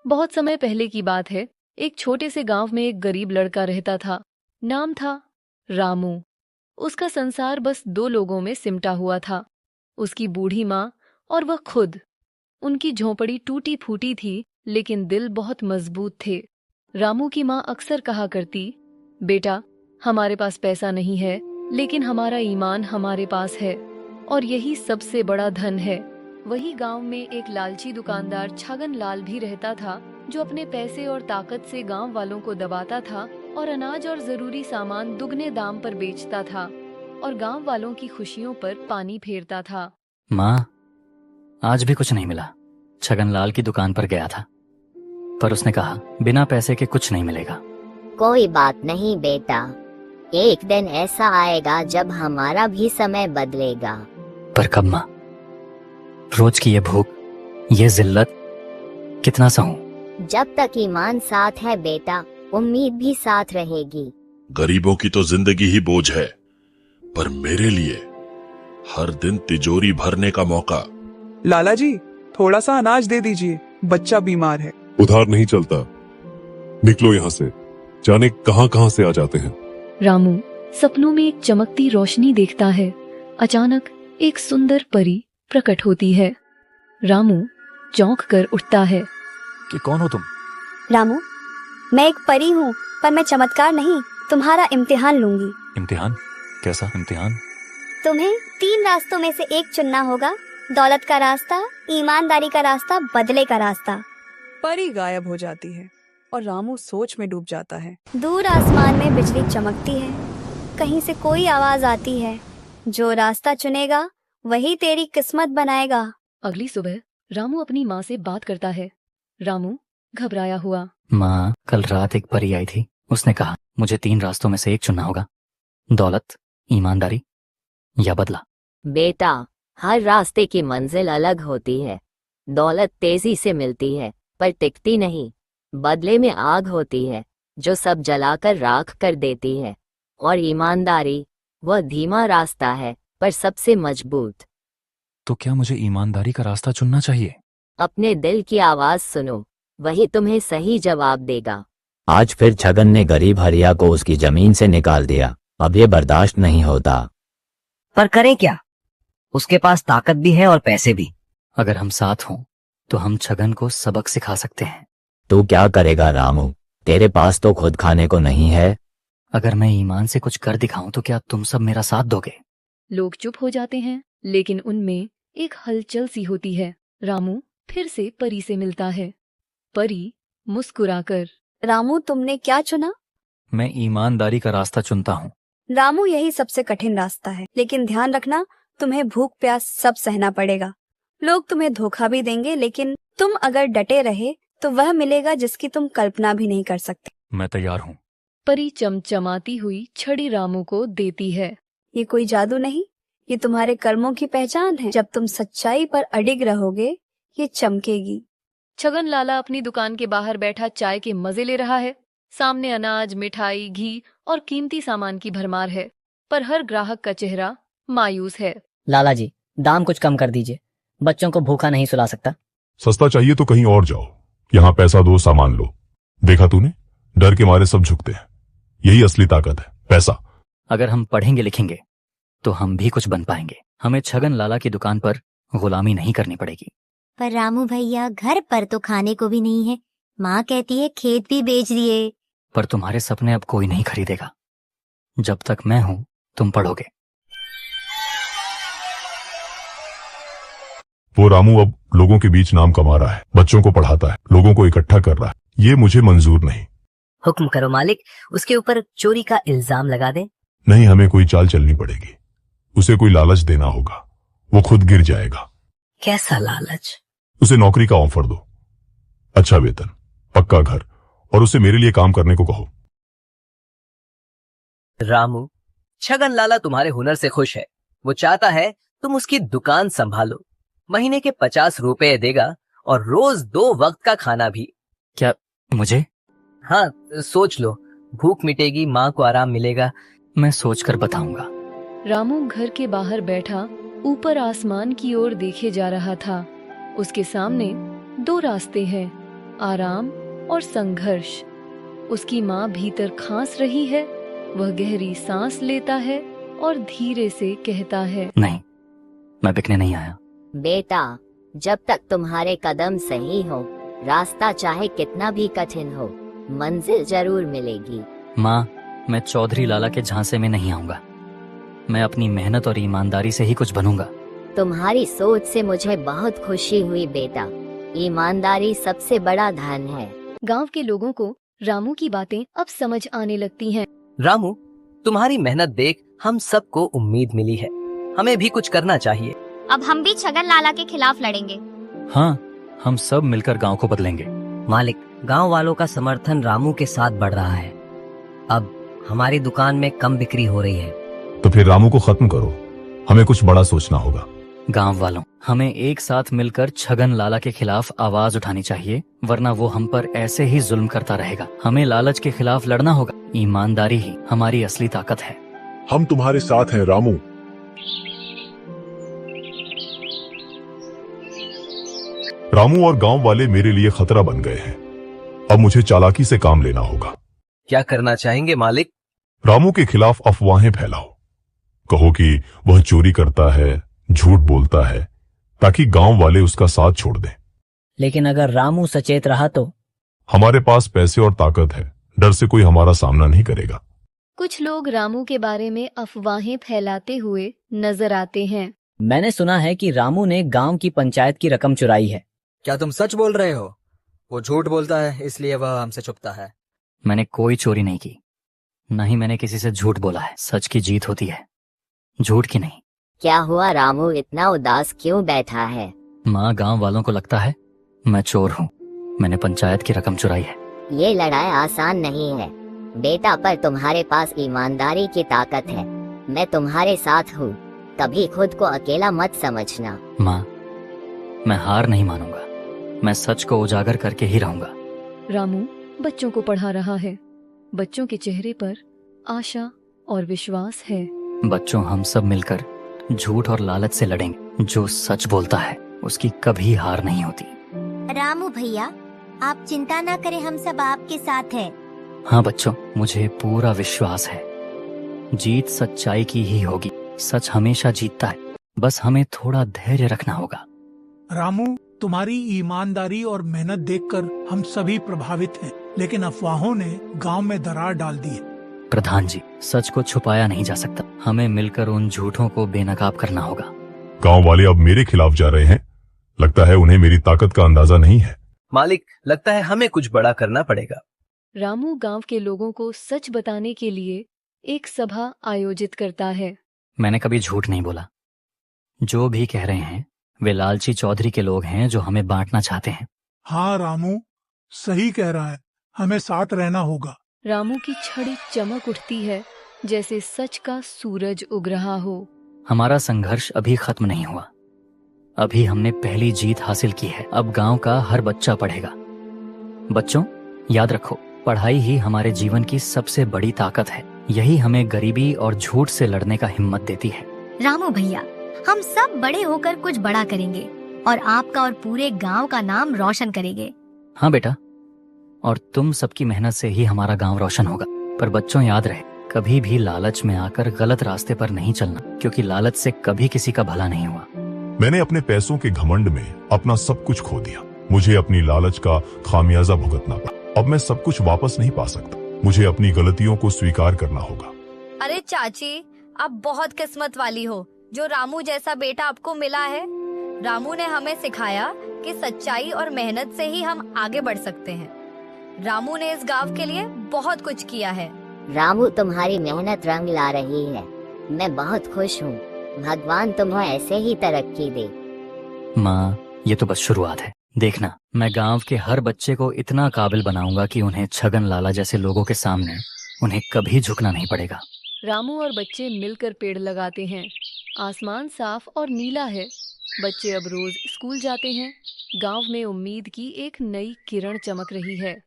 बहुत समय पहले की बात है। एक छोटे से गांव में एक गरीब लड़का रहता था। नाम था रामू। उसका संसार बस दो लोगों में सिमटा हुआ था, उसकी बूढ़ी माँ और वह खुद। उनकी झोंपड़ी टूटी फूटी थी, लेकिन दिल बहुत मजबूत थे। रामू की माँ अक्सर कहा करती, बेटा, हमारे पास पैसा नहीं है, लेकिन हमारा ईमान हमारे पास है, और यही सबसे बड़ा धन है। वही गांव में एक लालची दुकानदार छगन लाल भी रहता था, जो अपने पैसे और ताकत से गांव वालों को दबाता था और अनाज और जरूरी सामान दुगने दाम पर बेचता था और गांव वालों की खुशियों पर पानी फेरता था। माँ, आज भी कुछ नहीं मिला। छगन लाल की दुकान पर गया था, पर उसने कहा बिना पैसे के कुछ नहीं मिलेगा। कोई बात नहीं बेटा, एक दिन ऐसा आएगा जब हमारा भी समय बदलेगा। पर कब माँ? रोज की ये भूख, ये जिल्लत, कितना सहूं? जब तक ईमान साथ है बेटा, उम्मीद भी साथ रहेगी। गरीबों की तो जिंदगी ही बोझ है, पर मेरे लिए हर दिन तिजोरी भरने का मौका। लाला जी, थोड़ा सा अनाज दे दीजिए, बच्चा बीमार है। उधार नहीं चलता। निकलो यहाँ से, जाने कहां कहां से आ जाते हैं। रामू सपनों में एक चमकती रोशनी देखता है। अचानक एक सुंदर परी प्रकट होती है। रामू चौंक कर उठता है। कि कौन हो तुम? रामू, मैं एक परी हूँ, पर मैं चमत्कार नहीं, तुम्हारा इम्तिहान लूंगी। इम्तिहान? कैसा इम्तिहान? तुम्हें 3 रास्तों में से एक चुनना होगा। दौलत का रास्ता, ईमानदारी का रास्ता, बदले का रास्ता। परी गायब हो जाती है और रामू सोच में डूब जाता है। दूर आसमान में बिजली चमकती है, कहीं से कोई आवाज आती है, जो रास्ता चुनेगा वही तेरी किस्मत बनाएगा। अगली सुबह रामू अपनी माँ से बात करता है। रामू घबराया हुआ। माँ, कल रात एक परी आई थी। उसने कहा मुझे 3 रास्तों में से एक चुनना होगा, दौलत, ईमानदारी या बदला। बेटा, हर रास्ते की मंजिल अलग होती है। दौलत तेजी से मिलती है पर टिकती नहीं। बदले में आग होती है जो सब जलाकर राख कर देती है, और ईमानदारी वह धीमा रास्ता है पर सबसे मजबूत। तो क्या मुझे ईमानदारी का रास्ता चुनना चाहिए? अपने दिल की आवाज सुनो, वही तुम्हें सही जवाब देगा। आज फिर छगन ने गरीब हरिया को उसकी जमीन से निकाल दिया। अब ये बर्दाश्त नहीं होता। पर करें क्या? उसके पास ताकत भी है और पैसे भी। अगर हम साथ हों तो हम छगन को सबक सिखा सकते हैं। तू क्या करेगा रामू? तेरे पास तो खुद खाने को नहीं है। अगर मैं ईमान से कुछ कर दिखाऊं तो क्या तुम सब मेरा साथ दोगे? लोग चुप हो जाते हैं, लेकिन उनमें एक हलचल सी होती है। रामू फिर से परी से मिलता है। परी मुस्कुराकर, रामू, तुमने क्या चुना? मैं ईमानदारी का रास्ता चुनता हूँ। रामू, यही सबसे कठिन रास्ता है, लेकिन ध्यान रखना, तुम्हें भूख प्यास सब सहना पड़ेगा। लोग तुम्हें धोखा भी देंगे, लेकिन तुम अगर डटे रहे तो वह मिलेगा जिसकी तुम कल्पना भी नहीं कर सकते। मैं तैयार हूँ। परी चमचमाती हुई छड़ी रामू को देती है। ये कोई जादू नहीं, ये तुम्हारे कर्मों की पहचान है। जब तुम सच्चाई पर अडिग रहोगे, ये चमकेगी। छगन लाला अपनी दुकान के बाहर बैठा चाय के मजे ले रहा है। सामने अनाज, मिठाई, घी और कीमती सामान की भरमार है, पर हर ग्राहक का चेहरा मायूस है। लाला जी, दाम कुछ कम कर दीजिए, बच्चों को भूखा नहीं सुला सकता। सस्ता चाहिए तो कहीं और जाओ, यहाँ पैसा दो, सामान लो। देखा तूने, डर के मारे सब झुकते हैं। यही असली ताकत है, पैसा। अगर हम पढ़ेंगे लिखेंगे तो हम भी कुछ बन पाएंगे। हमें छगन लाला की दुकान पर गुलामी नहीं करनी पड़ेगी। पर रामू भैया, घर पर तो खाने को भी नहीं है। माँ कहती है खेत भी बेच दिए। पर तुम्हारे सपने अब कोई नहीं खरीदेगा। जब तक मैं हूं तुम पढ़ोगे। वो रामू अब लोगों के बीच नाम कमा रहा है, बच्चों को पढ़ाता है, लोगों को इकट्ठा कर रहा है। ये मुझे मंजूर नहीं। हुक्म करो मालिक, उसके ऊपर चोरी का इल्जाम लगा दे। नहीं, हमें कोई चाल चलनी पड़ेगी। उसे कोई लालच देना होगा, वो खुद गिर जाएगा। कैसा लालच? उसे नौकरी का ऑफर दो, अच्छा वेतन, पक्का घर, और उसे मेरे लिए काम करने को कहो। रामू, छगन लाला तुम्हारे हुनर से खुश है। वो चाहता है तुम उसकी दुकान संभालो। महीने के 50 रुपए देगा और रोज 2 वक्त का खाना भी। क्या मुझे? हाँ, सोच लो, भूख मिटेगी, माँ को आराम मिलेगा। मैं सोचकर बताऊंगा। रामू घर के बाहर बैठा ऊपर आसमान की ओर देखे जा रहा था। उसके सामने 2 रास्ते हैं, आराम और संघर्ष। उसकी माँ भीतर खांस रही है, वह गहरी सांस लेता है और धीरे से कहता है, नहीं, मैं बिकने नहीं आया। बेटा, जब तक तुम्हारे कदम सही हो, रास्ता चाहे कितना भी कठिन हो, मंजिल जरूर मिलेगी। माँ, मैं चौधरी लाला के झांसे में नहीं आऊंगा। मैं अपनी मेहनत और ईमानदारी से ही कुछ बनूंगा। तुम्हारी सोच से मुझे बहुत खुशी हुई बेटा। ईमानदारी सबसे बड़ा धन है। गांव के लोगों को रामू की बातें अब समझ आने लगती हैं। रामू, तुम्हारी मेहनत देख हम सबको उम्मीद मिली है। हमें भी कुछ करना चाहिए। अब हम भी छगन लाला के खिलाफ लड़ेंगे। हाँ, हम सब मिलकर गांव को बदलेंगे। मालिक, गांव वालों का समर्थन रामू के साथ बढ़ रहा है। अब हमारी दुकान में कम बिक्री हो रही है। तो फिर रामू को खत्म करो। हमें कुछ बड़ा सोचना होगा। गांव वालों, हमें एक साथ मिलकर छगन लाला के खिलाफ आवाज उठानी चाहिए, वरना वो हम पर ऐसे ही जुल्म करता रहेगा। हमें लालच के खिलाफ लड़ना होगा। ईमानदारी ही हमारी असली ताकत है। हम तुम्हारे साथ हैं रामू। रामू और गांव वाले मेरे लिए खतरा बन गए हैं। अब मुझे चालाकी से काम लेना होगा। क्या करना चाहेंगे मालिक? रामू के खिलाफ अफवाहें फैलाओ। कहो कि वह चोरी करता है, झूठ बोलता है, ताकि गांव वाले उसका साथ छोड़ दें। लेकिन अगर रामू सचेत रहा तो? हमारे पास पैसे और ताकत है, डर से कोई हमारा सामना नहीं करेगा। कुछ लोग रामू के बारे में अफवाहें फैलाते हुए नजर आते हैं। मैंने सुना है कि रामू ने गांव की पंचायत की रकम चुराई है। क्या तुम सच बोल रहे हो? वो झूठ बोलता है, इसलिए वह हमसे छुपता है। मैंने कोई चोरी नहीं की, न ही मैंने किसी से झूठ बोला है। सच की जीत होती है, झूठ की नहीं। क्या हुआ रामू, इतना उदास क्यों बैठा है? माँ, गांव वालों को लगता है मैं चोर हूँ। मैंने पंचायत की रकम चुराई है। ये लड़ाई आसान नहीं है बेटा, पर तुम्हारे पास ईमानदारी की ताकत है। मैं तुम्हारे साथ हूँ। कभी खुद को अकेला मत समझना। माँ, मैं हार नहीं मानूंगा। मैं सच को उजागर करके ही रहूंगा। रामू बच्चों को पढ़ा रहा है। बच्चों के चेहरे पर आशा और विश्वास है। बच्चों, हम सब मिलकर झूठ और लालच से लड़ेंगे। जो सच बोलता है उसकी कभी हार नहीं होती। रामू भैया, आप चिंता ना करें, हम सब आपके साथ हैं। हाँ बच्चों, मुझे पूरा विश्वास है। जीत सच्चाई की ही होगी। सच हमेशा जीतता है। बस हमें थोड़ा धैर्य रखना होगा। रामू, तुम्हारी ईमानदारी और मेहनत देखकर हम सभी प्रभावित हैं, लेकिन अफवाहों ने गांव में दरार डाल दी है। प्रधान जी, सच को छुपाया नहीं जा सकता। हमें मिलकर उन झूठों को बेनकाब करना होगा। गांव वाले अब मेरे खिलाफ जा रहे हैं। लगता है उन्हें मेरी ताकत का अंदाजा नहीं है। मालिक, लगता है हमें कुछ बड़ा करना पड़ेगा। रामू गांव के लोगों को सच बताने के लिए एक सभा आयोजित करता है। मैंने कभी झूठ नहीं बोला। जो भी कह रहे हैं वे लालची चौधरी के लोग हैं जो हमें बांटना चाहते हैं। हाँ रामू, सही कह रहा है। हमें साथ रहना होगा। रामू की छड़ी चमक उठती है, जैसे सच का सूरज उग रहा हो। हमारा संघर्ष अभी खत्म नहीं हुआ। अभी हमने पहली जीत हासिल की है। अब गांव का हर बच्चा पढ़ेगा। बच्चों, याद रखो, पढ़ाई ही हमारे जीवन की सबसे बड़ी ताकत है। यही हमें गरीबी और झूठ से लड़ने का हिम्मत देती है। रामू भैया, हम सब बड़े होकर कुछ बड़ा करेंगे और आपका और पूरे गांव का नाम रोशन करेंगे। हाँ बेटा, और तुम सबकी मेहनत से ही हमारा गांव रोशन होगा। पर बच्चों, याद रहे, कभी भी लालच में आकर गलत रास्ते पर नहीं चलना, क्योंकि लालच से कभी किसी का भला नहीं हुआ। मैंने अपने पैसों के घमंड में अपना सब कुछ खो दिया। मुझे अपनी लालच का खामियाजा भुगतना पड़ा। अब मैं सब कुछ वापस नहीं पा सकता। मुझे अपनी गलतियों को स्वीकार करना होगा। अरे चाची, आप बहुत किस्मत वाली हो जो रामू जैसा बेटा आपको मिला है। रामू ने हमें सिखाया कि सच्चाई और मेहनत से ही हम आगे बढ़ सकते हैं। रामू ने इस गांव के लिए बहुत कुछ किया है। रामू, तुम्हारी मेहनत रंग ला रही है। मैं बहुत खुश हूँ। भगवान तुम्हें ऐसे ही तरक्की दे। माँ, ये तो बस शुरुआत है। देखना, मैं गांव के हर बच्चे को इतना काबिल बनाऊंगा कि उन्हें छगन लाला जैसे लोगों के सामने उन्हें कभी झुकना नहीं पड़ेगा। रामू और बच्चे मिलकर पेड़ लगाते हैं। आसमान साफ और नीला है। बच्चे अब रोज स्कूल जाते हैं। गांव में उम्मीद की एक नई किरण चमक रही है।